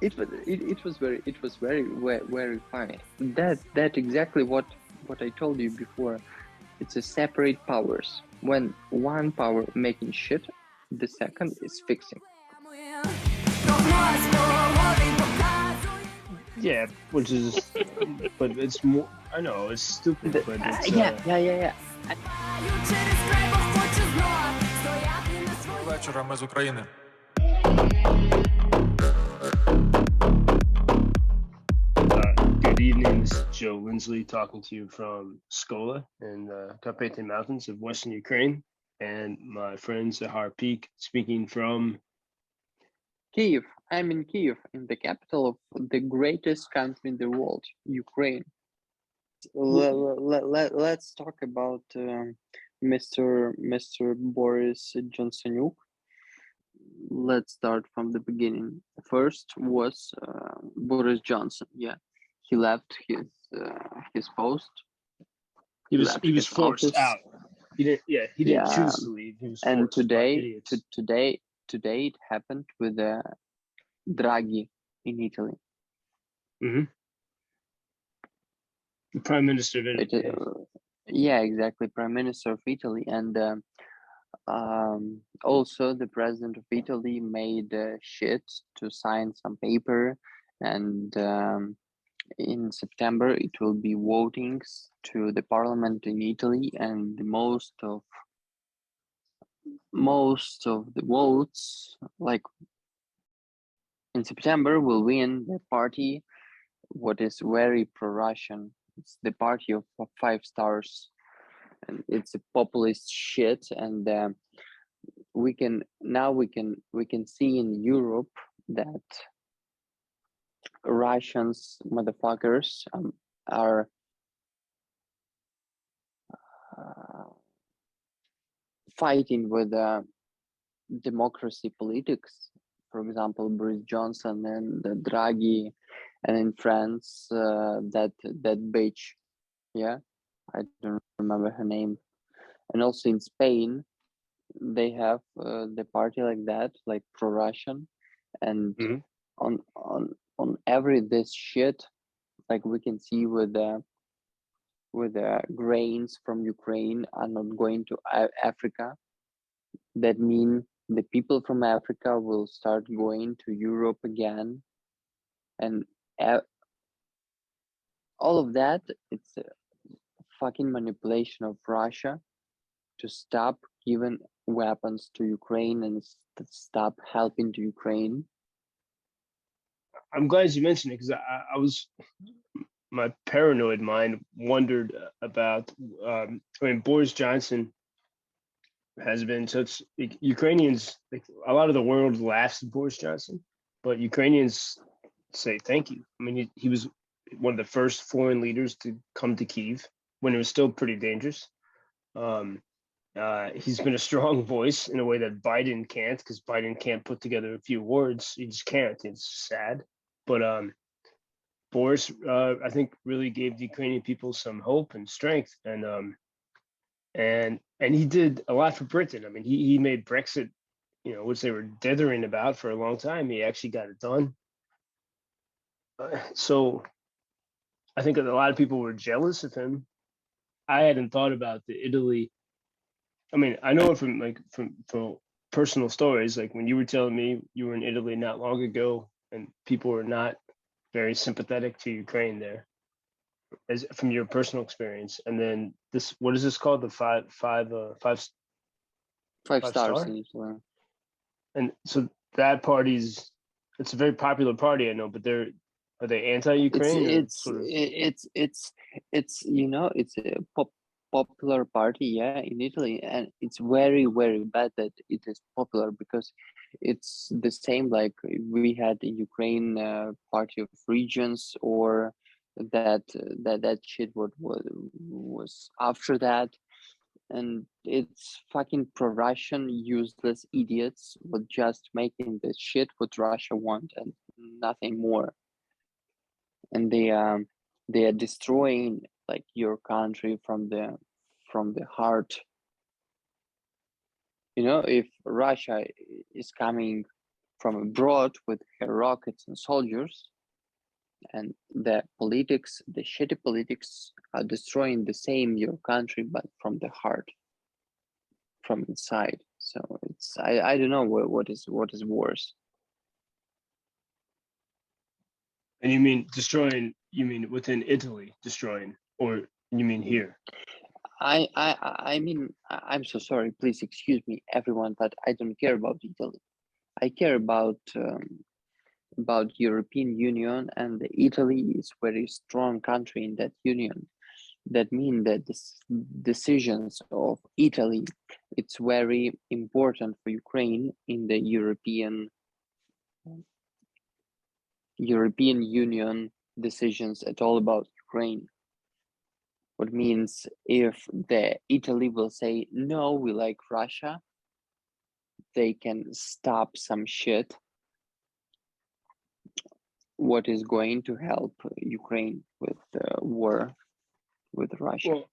it was very funny. That exactly what I told you before. It's a separate powers. When one power making shit, the second is fixing. Yeah, which is, but it's more. I know it's stupid, but it's. Yeah. Вечора ми з України. Good evening. This is Joe Lindsley talking to you from Skola in the Carpathian Mountains of Western Ukraine, and my friend Zakhar Pikh speaking from Kiev. I'm in Kiev, in the capital of the greatest country in the world, Ukraine. Let's talk about Mr. Boris Johnsonuk. Let's start from the beginning. First was Boris Johnson. Yeah, he left his post. He was forced office. out. He didn't choose to leave. He was forced. And today it happened with Draghi in Italy. Mm-hmm. The Prime Minister of Italy. Yeah, exactly, Prime Minister of Italy, and also the President of Italy made shit to sign some paper, and in September it will be votings to the parliament in Italy, and most of the votes, like in September, will win the party what is very pro-Russian. It's the party of 5 stars, and it's a populist shit. And we can see in Europe that Russians motherfuckers are fighting with democracy politics. For example, Boris Johnson and Draghi, and in France, that bitch, yeah, I don't remember her name. And also in Spain, they have the party like that, like pro-Russian, and on every this shit, like we can see with the grains from Ukraine are not going to Africa. That mean the people from Africa will start going to Europe again, and all of that, it's a fucking manipulation of Russia to stop giving weapons to Ukraine and stop helping to Ukraine. I'm glad you mentioned it, because I was, my paranoid mind wondered about. Boris Johnson has been such, Ukrainians, like a lot of the world laughs at Boris Johnson, but Ukrainians say thank you. I mean, he was one of the first foreign leaders to come to Kyiv when it was still pretty dangerous. He's been a strong voice in a way that Biden can't, because Biden can't put together a few words. He just can't. It's sad. But Boris, I think, really gave the Ukrainian people some hope and strength, and he did a lot for Britain. I mean, he made Brexit, which they were dithering about for a long time. He actually got it done. So I think a lot of people were jealous of him. I hadn't thought about the Italy. I mean, I know it from personal stories. Like when you were telling me you were in Italy not long ago, and people were not very sympathetic to Ukraine there, as from your personal experience. And then this, what is this called? The five stars. And so that party's, it's a very popular party, I know, but are they anti-Ukraine? It's a popular party, yeah, in Italy, and it's very, very bad that it is popular, because it's the same like we had in Ukraine, party of regions, or that shit what was after that. And it's fucking pro-Russian useless idiots with just making the shit what Russia want and nothing more. And they are destroying like your country from the heart. If Russia is coming from abroad with her rockets and soldiers, and the politics, the shitty politics, are destroying the same your country, but from the heart, from inside. So it's I don't know what is worse. And you mean destroying? You mean within Italy destroying, or you mean here? I mean, I'm so sorry. Please excuse me, everyone, but I don't care about Italy. I care about European Union, and Italy is very strong country in that union. That means that the decisions of Italy, it's very important for Ukraine in the European Union decisions at all about Ukraine. What means if the Italy will say no, we like Russia, they can stop some shit what is going to help Ukraine with the war with Russia. Well,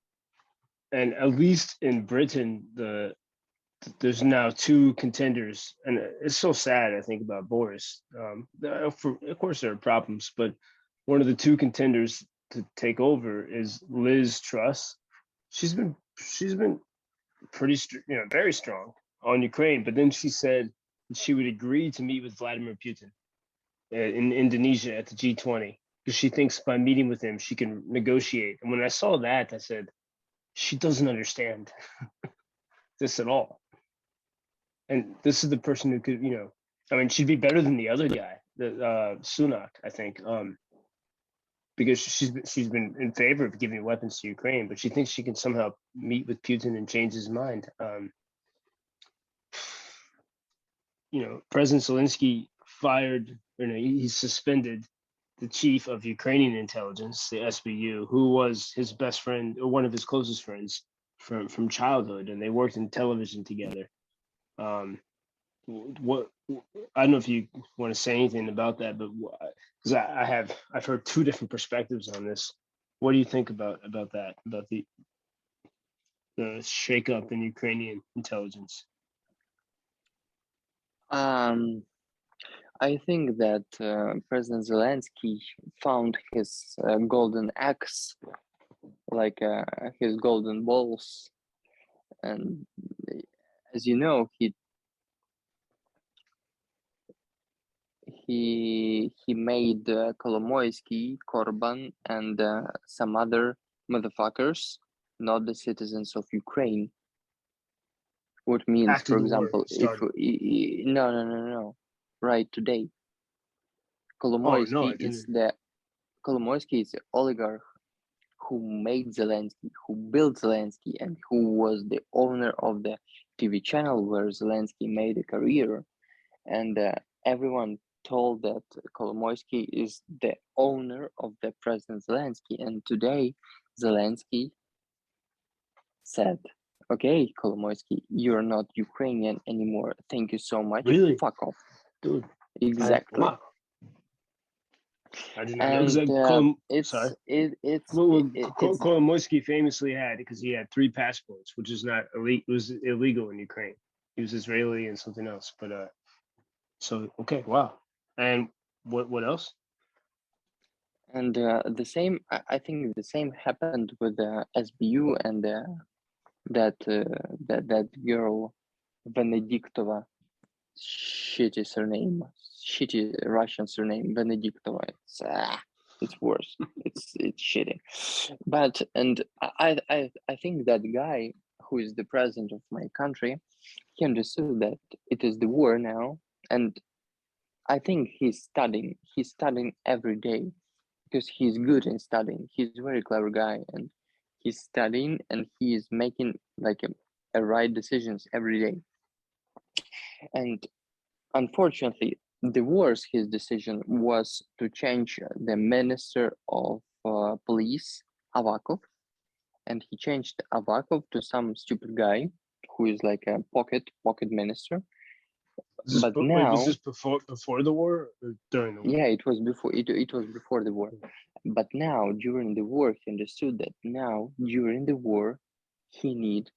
and at least in Britain, there's now two contenders, and it's so sad. I think about Boris. Of course, there are problems, but one of the two contenders to take over is Liz Truss. She's been pretty, very strong on Ukraine, but then she said she would agree to meet with Vladimir Putin in Indonesia at the G20 because she thinks by meeting with him she can negotiate. And when I saw that, I said, she doesn't understand this at all. And this is the person who could, I mean, she'd be better than the other guy, the Sunak, I think, because she's been in favor of giving weapons to Ukraine, but she thinks she can somehow meet with Putin and change his mind. President Zelensky he suspended the chief of Ukrainian intelligence, the SBU, who was his best friend or one of his closest friends from childhood, and they worked in television together. What I don't know if you want to say anything about that, but because I've heard two different perspectives on this. What do you think about that? About the shakeup in Ukrainian intelligence? I think that President Zelensky found his golden axe, like his golden balls, and as you know, he made Kolomoisky, Korban, and some other motherfuckers not the citizens of Ukraine. What means, After for the war example, if started. no, right today, Kolomoisky is the oligarch who made Zelensky, who built Zelensky, and who was the owner of the TV channel where Zelensky made a career. And everyone told that Kolomoisky is the owner of the President Zelensky. And today, Zelensky said, okay, Kolomoisky, you're not Ukrainian anymore. Thank you so much. Really? Fuck off. Dude. Exactly. Wow. I did not know. Kolomoisky famously had, because he had 3 passports, which is not illegal. It was illegal in Ukraine. He was Israeli and something else. But so okay, wow. And what else? And the same, I think the same happened with the SBU and that girl Venediktova, shitty surname, shitty Russian surname, Venediktova. It's worse. it's shitty. But and I think that guy who is the president of my country, he understood that it is the war now, and I think he's studying every day because he's good in studying. He's a very clever guy, and he's studying and he is making like a right decisions every day. And unfortunately, the worst his decision was to change the minister of police, Avakov, and he changed Avakov to some stupid guy who is like a pocket minister. But now, was this before the war or during the war? Yeah, it was before. It was before the war. But now, during the war, he understood that now during the war, he need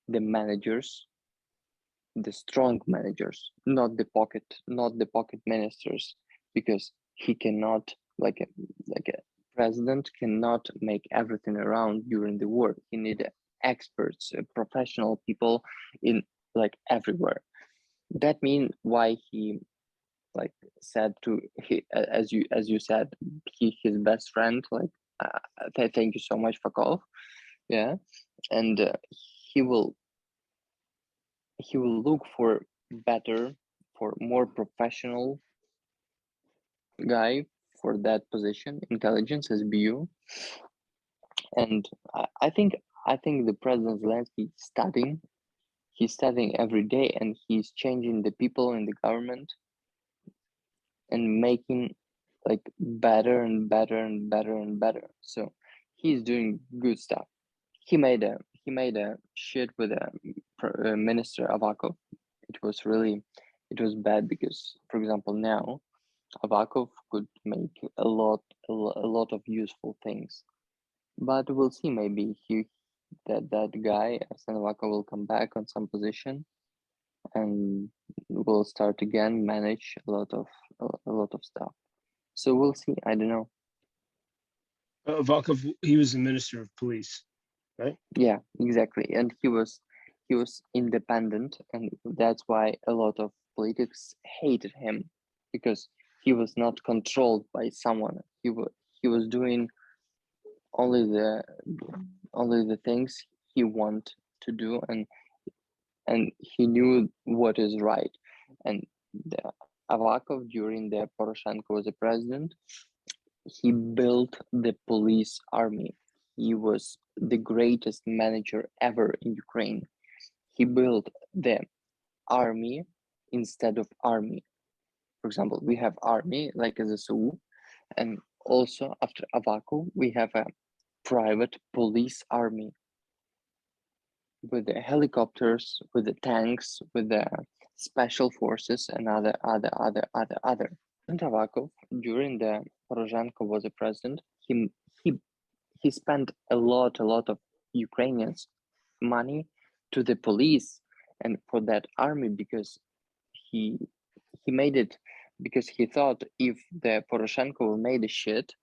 the managers the strong managers, not the pocket ministers, because he cannot, like a president cannot make everything around during the war. He need experts, professional people in like everywhere. That means why he like said to as you said, his best friend, like thank you so much, fuck off. Yeah. And he will look for better, for more professional guy for that position, intelligence, SBU. And I think the president Zelensky studying, he's studying every day, and he's changing the people in the government and making like better and better and better and better. So he's doing good stuff. He made a shit with Minister Avakov. It was bad because, for example, now Avakov could make a lot of useful things. But we'll see. Maybe that guy Arsen Avakov will come back on some position, and will start again manage a lot of stuff. So we'll see. I don't know. Volkov, he was the minister of police, right? Yeah, exactly. And he was independent, and that's why a lot of politics hated him, because he was not controlled by someone. He was doing only the things he want to do, and he knew what is right. And the Avakov, during the Poroshenko was a president, he built the police army. He was the greatest manager ever in Ukraine. He built the army instead of army. For example, we have army like as a SU, and also after Avakov, we have a private police army with the helicopters, with the tanks, with the special forces, and other. And Avakov, during the Poroshenko was a president, he he spent a lot of Ukrainians money to the police and for that army, because he made it, because he thought if the Poroshenko will made a shit,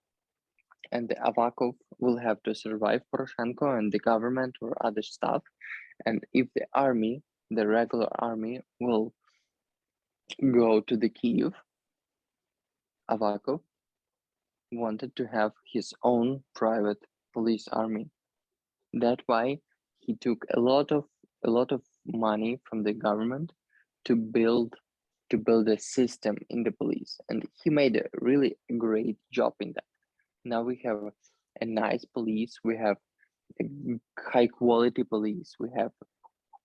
and the Avakov will have to survive Poroshenko and the government or other stuff, and if the army, the regular army, will go to the Kiev, Avakov wanted to have his own private police army. That's why he took a lot of money from the government to build a system in the police, and he made a really great job in that. Now we have a nice police, we have a high quality police, we have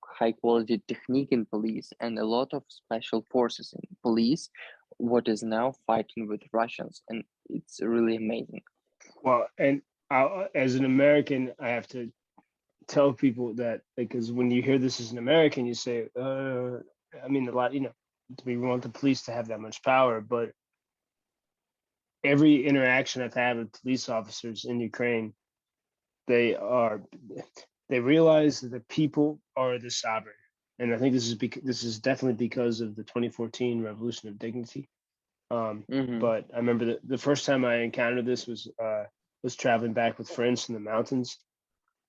high quality technique in police, and a lot of special forces in police, what is now fighting with Russians, and it's really amazing. Well, and as an American, I have to tell people that, because when you hear this as an American, you say, I mean, a lot, we want the police to have that much power, but every interaction I've had with police officers in Ukraine, they realize that the people are the sovereign. And I think this is definitely because of the 2014 Revolution of Dignity. But I remember the first time I encountered this was traveling back with friends from the mountains,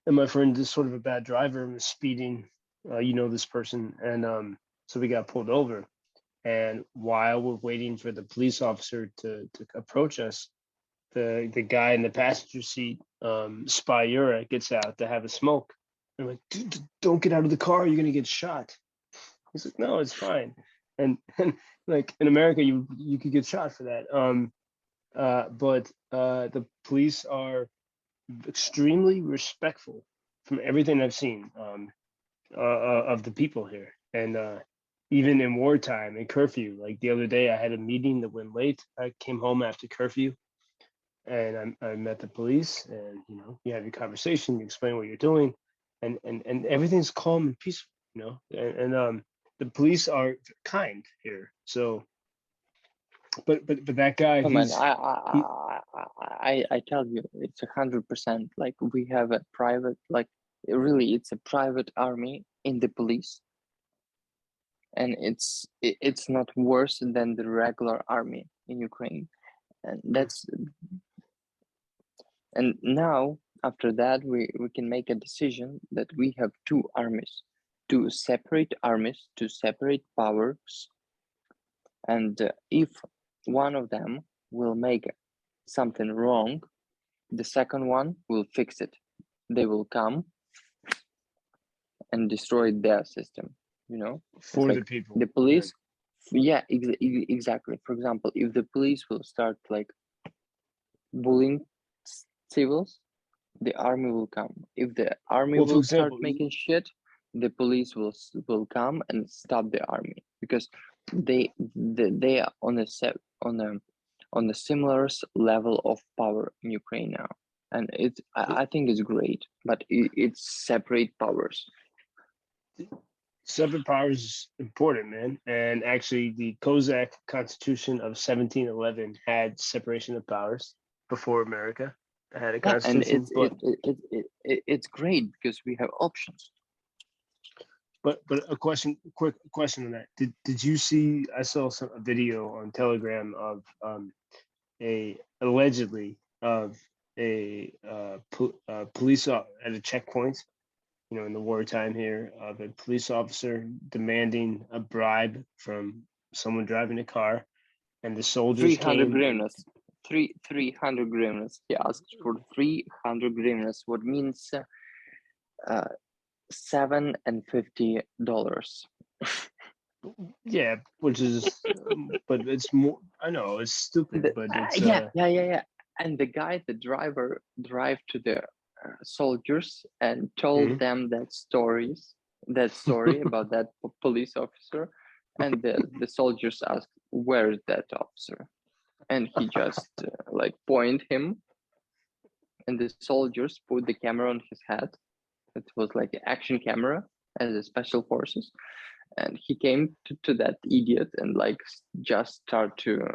and my friend is sort of a bad driver and was speeding. This person, and so we got pulled over. And while we're waiting for the police officer to approach us, the guy in the passenger seat, Spy Yura, gets out to have a smoke. I'm like, dude, don't get out of the car. You're gonna get shot. He's like, no, it's fine. And like in America, you could get shot for that. But the police are extremely respectful from everything I've seen of the people here. And even in wartime and curfew, like the other day, I had a meeting that went late. I came home after curfew, and I met the police, and you have your conversation, you explain what you're doing, and everything's calm and peaceful, and the police are kind here. So, but that guy, Oh man, he, I tell you, it's 100%. Like we have a private, like really, it's a private army in the police. and it's not worse than the regular army in Ukraine. And now after that we can make a decision that we have two armies, two separate powers, and if one of them will make something wrong, the second one will fix it. They will come and destroy their system, For the people. The police, yeah, exactly. For example, if the police will start like bullying civils, the army will come. If the army will start making shit, the police will come and stop the army, because they are on a similar level of power in Ukraine now, and I think it's great, but it's separate powers. Separate powers is important, man. And actually, the Kozak Constitution of 1711 had separation of powers before America had a constitution. And it's great because we have options. But a quick question on that. Did you see? I saw a video on Telegram of allegedly of a police at a checkpoint, in the wartime here, of a police officer demanding a bribe from someone driving a car, and the soldiers 300 came. Hryvnias. 300 hryvnias. He asked for 300 hryvnias, what means $750. Yeah, which is, but it's more. I know it's stupid, but it's yeah. And the guy, the driver, drive to the soldiers and told them that story about that police officer, and the soldiers asked, "Where is that officer?" And he just point him, and the soldiers put the camera on his head. It was like an action camera as a special forces, and he came to that idiot and just start to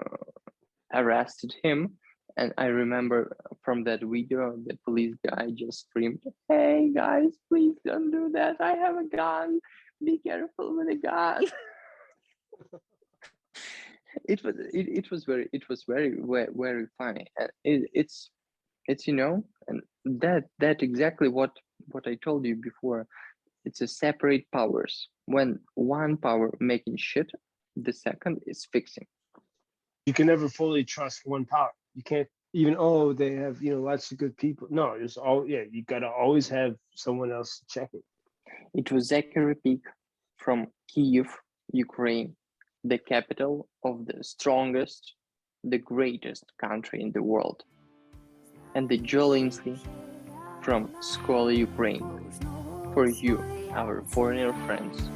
arrested him. And I remember from that video, the police guy just screamed, "Hey guys, please don't do that. I have a gun. Be careful with the gun." It was very funny. And it's and that exactly what I told you before. It's a separate powers. When one power making shit, the second is fixing. You can never fully trust one power. You can't even, they have, lots of good people. No, you got to always have someone else check it. It was Zakhar Pikh from Kyiv, Ukraine, the capital of the strongest, the greatest country in the world. And the Joe Lindsley from Skola, Ukraine, for you, our foreigner friends.